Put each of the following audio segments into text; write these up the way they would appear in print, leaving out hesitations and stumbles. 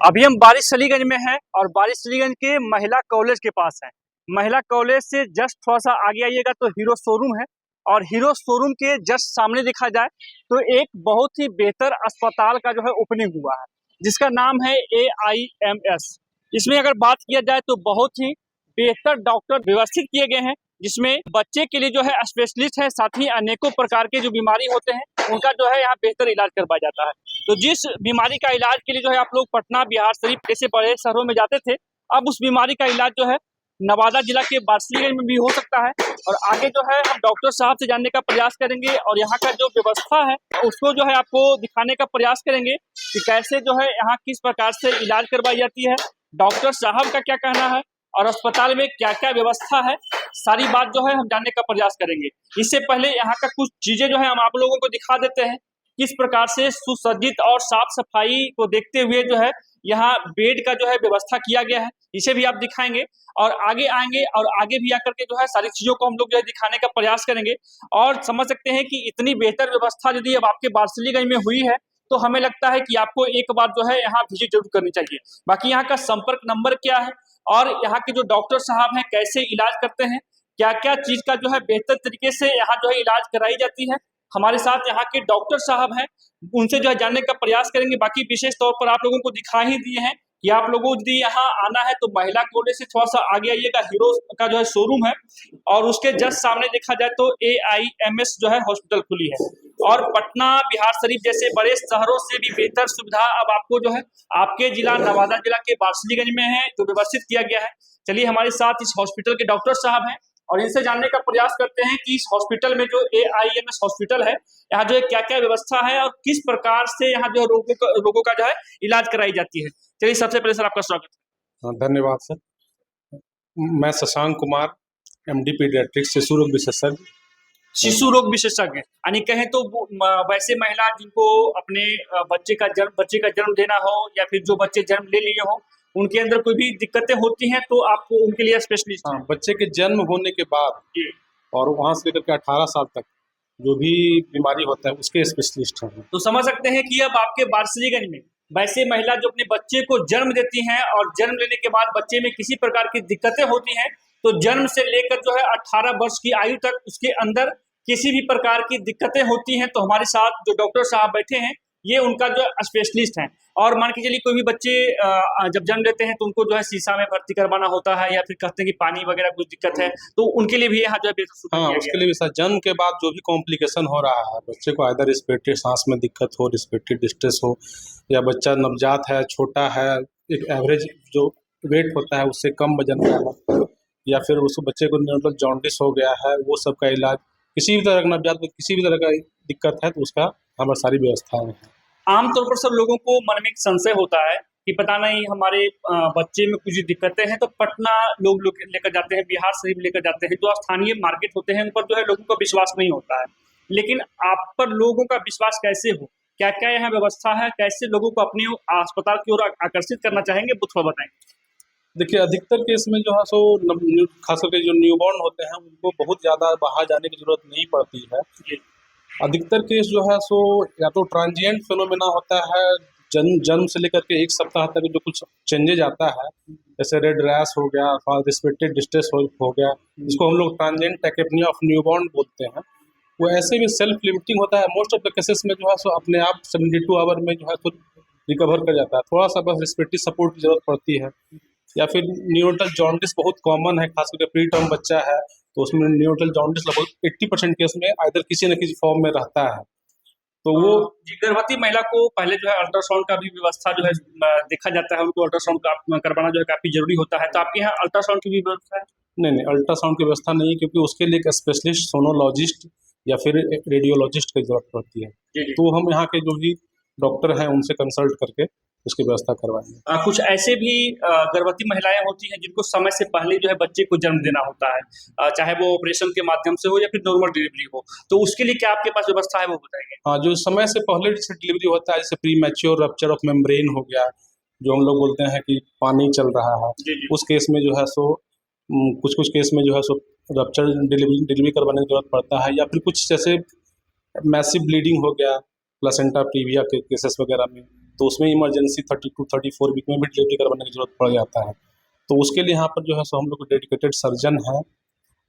अभी हम बारिश-अलीगंज में हैं और बारिश-अलीगंज के महिला कॉलेज के पास हैं। महिला कॉलेज से जस्ट थोड़ा-सा आगे आइएगा तो हीरो शोरूम है और हीरो शोरूम के जस्ट सामने देखा जाए तो एक बहुत ही बेहतर अस्पताल का जो है ओपनिंग हुआ है, जिसका नाम है AIMS। इसमें अगर बात किया जाए तो बहुत ही बेहतर डॉक्टर व्यवस्थित किए गए हैं, जिसमें बच्चे के लिए जो है स्पेशलिस्ट है, साथ ही अनेकों प्रकार के जो बीमारी होते हैं, उनका जो है यहाँ बेहतर इलाज करवाया जाता है। तो जिस बीमारी का इलाज के लिए जो है आप लोग पटना, बिहार शरीफ जैसे बड़े शहरों में जाते थे, अब उस बीमारी का इलाज जो है नवादा जिला के बारिश-अलीगंज में भी हो सकता है। और आगे जो है हम डॉक्टर साहब से जानने का प्रयास करेंगे और यहाँ का जो व्यवस्था है उसको जो है आपको दिखाने का प्रयास करेंगे कि कैसे जो है यहाँ किस प्रकार से इलाज करवाई जाती है, डॉक्टर साहब का क्या कहना है और अस्पताल में क्या क्या व्यवस्था है, सारी बात जो है हम जानने का प्रयास करेंगे। इससे पहले यहाँ का कुछ चीजें जो है हम आप लोगों को दिखा देते हैं, किस प्रकार से सुसज्जित और साफ सफाई को देखते हुए जो है यहाँ बेड का जो है व्यवस्था किया गया है, इसे भी आप दिखाएंगे और आगे आएंगे और आगे भी आकर के जो है सारी चीजों को हम लोग जो है दिखाने का प्रयास करेंगे। और समझ सकते हैं कि इतनी बेहतर व्यवस्था यदि अब आपके बारिश-अलीगंज में हुई है तो हमें लगता है कि आपको एक बार जो है यहाँ विजिट जरूर करनी चाहिए। बाकी यहाँ का संपर्क नंबर क्या है और यहाँ के जो डॉक्टर साहब हैं कैसे इलाज करते हैं, क्या क्या चीज का जो है बेहतर तरीके से यहाँ जो है इलाज कराई जाती है, हमारे साथ यहाँ के डॉक्टर साहब हैं, उनसे जो है जानने का प्रयास करेंगे। बाकी विशेष तौर पर आप लोगों को दिखा ही दिए हैं कि आप लोगों को यदि यहाँ आना है तो महिला कॉलेज से थोड़ा सा आगे आइएगा, हीरो का जो है शोरूम है और उसके जस्ट सामने देखा जाए तो AIMS जो है हॉस्पिटल खुली है। और पटना, बिहार शरीफ जैसे बड़े शहरों से भी बेहतर सुविधा अब आपको जो है आपके जिला नवादा जिला के बारिश-अलीगंज में है, जो व्यवस्थित किया गया है। चलिए हमारे साथ इस हॉस्पिटल के डॉक्टर साहब हैं और इनसे जानने का प्रयास करते हैं कि इस हॉस्पिटल में जो AIMS हॉस्पिटल है, यहाँ जो है क्या क्या व्यवस्था है और किस प्रकार से यहाँ जो रोगों का जो है इलाज कराई जाती है। चलिए सबसे पहले सर आपका स्वागत है। धन्यवाद सर। मैं शशांक कुमार, MD पीडियाट्रिक्स, शिशु रोग विशेषज्ञ। शिशु रोग विशेषज्ञ यानी कहें तो वैसे महिला जिनको अपने बच्चे का जन्म देना हो या फिर जो बच्चे जन्म ले लिए हो, उनके अंदर कोई भी दिक्कतें होती हैं तो आपको उनके लिए स्पेशलिस्ट हाँ, बच्चे के जन्म होने के बाद और वहाँ से लेकर के 18 साल तक जो भी बीमारी होता है उसके स्पेशलिस्ट हैं। तो समझ सकते हैं कि अब आपके बारिश-अलीगंज में वैसे महिला जो अपने बच्चे को जन्म देती हैं और जन्म लेने के बाद बच्चे में किसी प्रकार की दिक्कतें होती हैं, तो जन्म से लेकर जो है 18 वर्ष की आयु तक उसके अंदर किसी भी प्रकार की दिक्कतें होती हैं तो हमारे साथ जो डॉक्टर साहब बैठे हैं ये उनका जो स्पेशलिस्ट हैं। और मान के चलिए कोई भी बच्चे जब जन्म लेते हैं तो उनको जो है शीशा में भर्ती करवाना होता है या फिर कहते हैं कि पानी वगैरह कुछ दिक्कत है, तो उनके लिए भी यहाँ जो है हाँ, उसके लिए भी सर जन्म के बाद जो भी कॉम्प्लिकेशन हो रहा है, बच्चे को आइदर रेस्पिरेटरी सांस में दिक्कत हो, रेस्पिरेटरी डिस्ट्रेस हो, या बच्चा नवजात है, छोटा है, एक एवरेज जो वेट होता है उससे कम वजन का है, या फिर उस बच्चे को न्यूरोनल जॉन्डिस हो गया है, वो सब का इलाज, किसी भी तरह का नवजात में किसी भी तरह का दिक्कत है तो उसका हमारी सारी व्यवस्थाएं हैं। आमतौर पर सब लोगों को मन में एक संशय होता है कि पता नहीं हमारे बच्चे में कुछ दिक्कतें हैं तो पटना लोग लेकर जाते हैं, बिहार शरीफ लेकर जाते हैं, जो स्थानीय मार्केट होते हैं उन पर जो है लोगों का विश्वास नहीं होता है। लेकिन आप पर लोगों का विश्वास कैसे हो, क्या क्या यहाँ व्यवस्था है, कैसे लोगों को अपने अस्पताल की ओर आकर्षित करना चाहेंगे, वो थोड़ा बताएंगे। देखिए, अधिकतर केस में जो है सो खास करके जो न्यूबॉर्न होते हैं उनको बहुत ज़्यादा बाहर जाने की जरूरत नहीं पड़ती है। अधिकतर केस जो है सो या तो ट्रांजिएंट फिनोमेना होता है, जन्म से लेकर के 1 सप्ताह तक जो कुछ चेंजेज आता है, जैसे रेड रैश हो गया, रेस्पिरेटरी डिस्ट्रेस हो गया, जिसको हम लोग ट्रांजिएंट टैकेपनिया ऑफ न्यूबॉर्न बोलते हैं, वो ऐसे भी सेल्फ लिमिटिंग होता है। मोस्ट ऑफ द केसेस में जो है सो अपने आप 72 आवर में जो है तो रिकवर कर जाता है, थोड़ा सा बस रेस्पिरेटरी सपोर्ट की जरूरत पड़ती है। या फिर न्यूरोनल जॉन्डिस बहुत कॉमन है, खास करके प्री टर्म बच्चा है तो उसमें न्यूरोनल जॉन्डिस लगभग 80% केस में आइदर किसी न किसी फॉर्म में रहता है। तो वो गर्भवती महिला को पहले जो है अल्ट्रासाउंड का भी व्यवस्था जो है देखा जाता है, उनको अल्ट्रासाउंड करवाना जो है काफी जरूरी होता है, तो आपके यहाँ अल्ट्रासाउंड की भी व्यवस्था है? नहीं, अल्ट्रासाउंड की व्यवस्था नहीं है, क्योंकि उसके लिए एक स्पेशलिस्ट सोनोलॉजिस्ट या फिर रेडियोलॉजिस्ट की जरूरत पड़ती है। तो हम यहाँ के जो भी डॉक्टर हैं उनसे कंसल्ट करके उसकी व्यवस्था करवाएंगे। कुछ ऐसे भी गर्भवती महिलाएं होती हैं जिनको समय से पहले जो है बच्चे को जन्म देना होता है, चाहे वो ऑपरेशन के माध्यम से हो या फिर नॉर्मल डिलीवरी हो, तो उसके लिए क्या आपके पास व्यवस्था है वो बताएंगे। हाँ, जो समय से पहले जैसे डिलीवरी होता है, जैसे pre mature rupture of membrane हो गया, जो हम लोग बोलते हैं कि पानी चल रहा है, उस केस में जो है सो कुछ केस में जो है सो रप्चर डिलीवरी करवाने की जरूरत पड़ता है, या फिर कुछ जैसे मैसिव ब्लीडिंग हो गया प्लेसेंटा प्रीविया के केसेस वगैरह में, तो उसमें इमरजेंसी 32-34 वीक में भी डिलीवरी करवाने की ज़रूरत पड़ जाता है। तो उसके लिए यहाँ पर जो है सो हम लोग डेडिकेटेड सर्जन हैं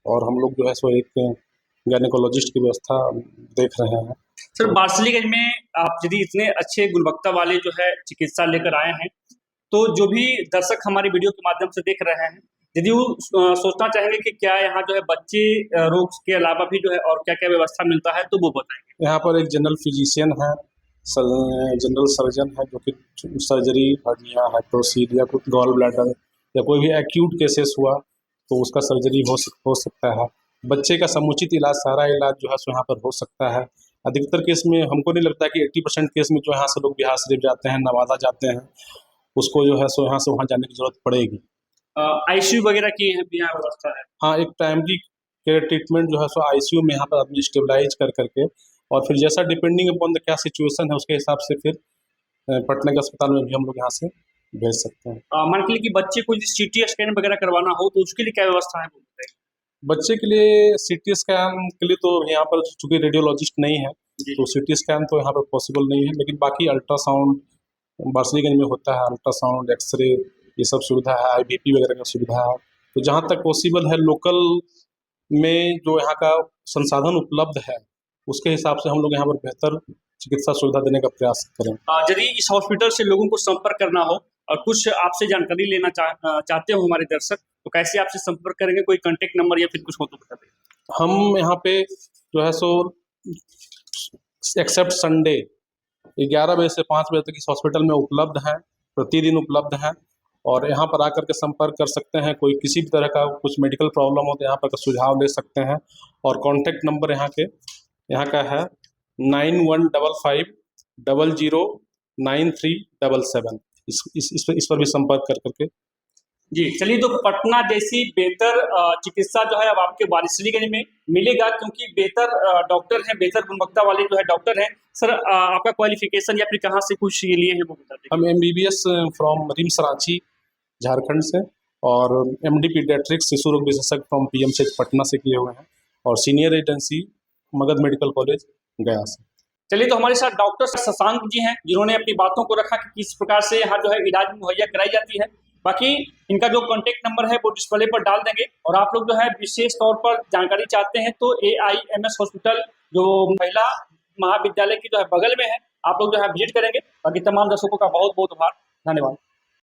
और हम लोग जो है सो एक गायनेकोलॉजिस्ट की व्यवस्था देख रहे हैं। सर, बार्सिलीगंज में आप यदि इतने अच्छे गुणवत्ता वाले जो है चिकित्सा लेकर आए हैं, तो जो भी दर्शक हमारी वीडियो के माध्यम से देख रहे हैं, यदि वो सोचना चाहेंगे कि क्या यहाँ जो है बच्चे रोग के अलावा भी जो है और क्या क्या व्यवस्था मिलता है, तो वो बताएंगे। यहाँ पर एक जनरल फिजिशियन है, जनरल सर्जन है, जो कि सर्जरी, हर्निया, हाइड्रोसील या कुछ गॉल ब्लैडर या कोई भी एक्यूट केसेस हुआ तो उसका सर्जरी हो सकता है। बच्चे का समुचित इलाज, सारा इलाज जो है सो यहाँ पर हो सकता है। अधिकतर केस में हमको नहीं लगता कि 80% केस में जो यहाँ से लोग बिहार शरीफ जाते हैं, नवादा जाते हैं, उसको जो है सो यहाँ से वहाँ जाने की ज़रूरत पड़ेगी। आईसीयू वगैरह की यहाँ व्यवस्था है? हाँ, एक टाइमली केयर ट्रीटमेंट जो है सो आईसीयू में यहाँ पर आदमी स्टेबलाइज कर करके, और फिर जैसा डिपेंडिंग अपॉन द क्या सिचुएशन है उसके हिसाब से फिर पटना के अस्पताल में भी हम लोग यहाँ से भेज सकते हैं। मान के लिए कि बच्चे को सीटी स्कैन वगैरह करवाना हो तो उसके लिए क्या व्यवस्था है? बच्चे के लिए सीटी स्कैन के लिए तो यहाँ पर चूंकि रेडियोलॉजिस्ट नहीं है तो सीटी स्कैन तो यहाँ पर पॉसिबल नहीं है, लेकिन बाकी अल्ट्रासाउंड बार्सिलीगंज में होता है, अल्ट्रासाउंड, एक्सरे, ये सब सुविधा है, आईबीपी वगैरह का सुविधा है। तो जहाँ तक पॉसिबल है लोकल में जो यहाँ का संसाधन उपलब्ध है उसके हिसाब से हम लोग यहाँ पर बेहतर चिकित्सा सुविधा देने का प्रयास करें। यदि इस हॉस्पिटल से लोगों को संपर्क करना हो और कुछ आपसे जानकारी लेना चाहते हो हमारे दर्शक, तो कैसे आपसे संपर्क करेंगे? कोई कांटेक्ट नंबर या फिर कुछ हो तो बता दें। हम यहाँ पे जो है सो एक्सेप्ट संडे 11 बजे से 5 बजे तक इस हॉस्पिटल में उपलब्ध हैं, प्रतिदिन उपलब्ध हैं, और यहाँ पर आकर के संपर्क कर सकते हैं। कोई किसी भी तरह का कुछ मेडिकल प्रॉब्लम हो तो यहाँ पर सुझाव ले सकते हैं। और कॉन्टैक्ट नंबर यहाँ का है 9155009377। इस पर भी संपर्क कर करके। जी चलिए, तो पटना जैसी बेहतर चिकित्सा जो है अब आपके बारिशलीगंज में मिलेगा, क्योंकि बेहतर डॉक्टर हैं, बेहतर गुणवत्ता वाले जो है डॉक्टर हैं। सर, आपका क्वालिफिकेशन या फिर कहाँ से कुछ ये लिए हैं वो बता दें। हम MBBS from RIMS Ranchi Jharkhand से, और MD पीडियाट्रिक्स शिशु रोग विशेषज्ञ फ्रॉम PMCH पटना से किए हुए हैं, और senior residency Magadh medical college गया से। चलिए, तो हमारे साथ डॉक्टर शशांक जी हैं, जिन्होंने अपनी बातों को रखा कि किस प्रकार से यहाँ जो है इलाज मुहैया कराई जाती है। बाकी इनका जो कॉन्टेक्ट नंबर है वो डिस्प्ले पर डाल देंगे, और आप लोग जो है विशेष तौर पर जानकारी चाहते हैं तो AIMS हॉस्पिटल जो महिला महाविद्यालय की जो है बगल में है, आप लोग जो है विजिट करेंगे। बाकी तमाम दर्शकों का बहुत बहुत आभार, धन्यवाद।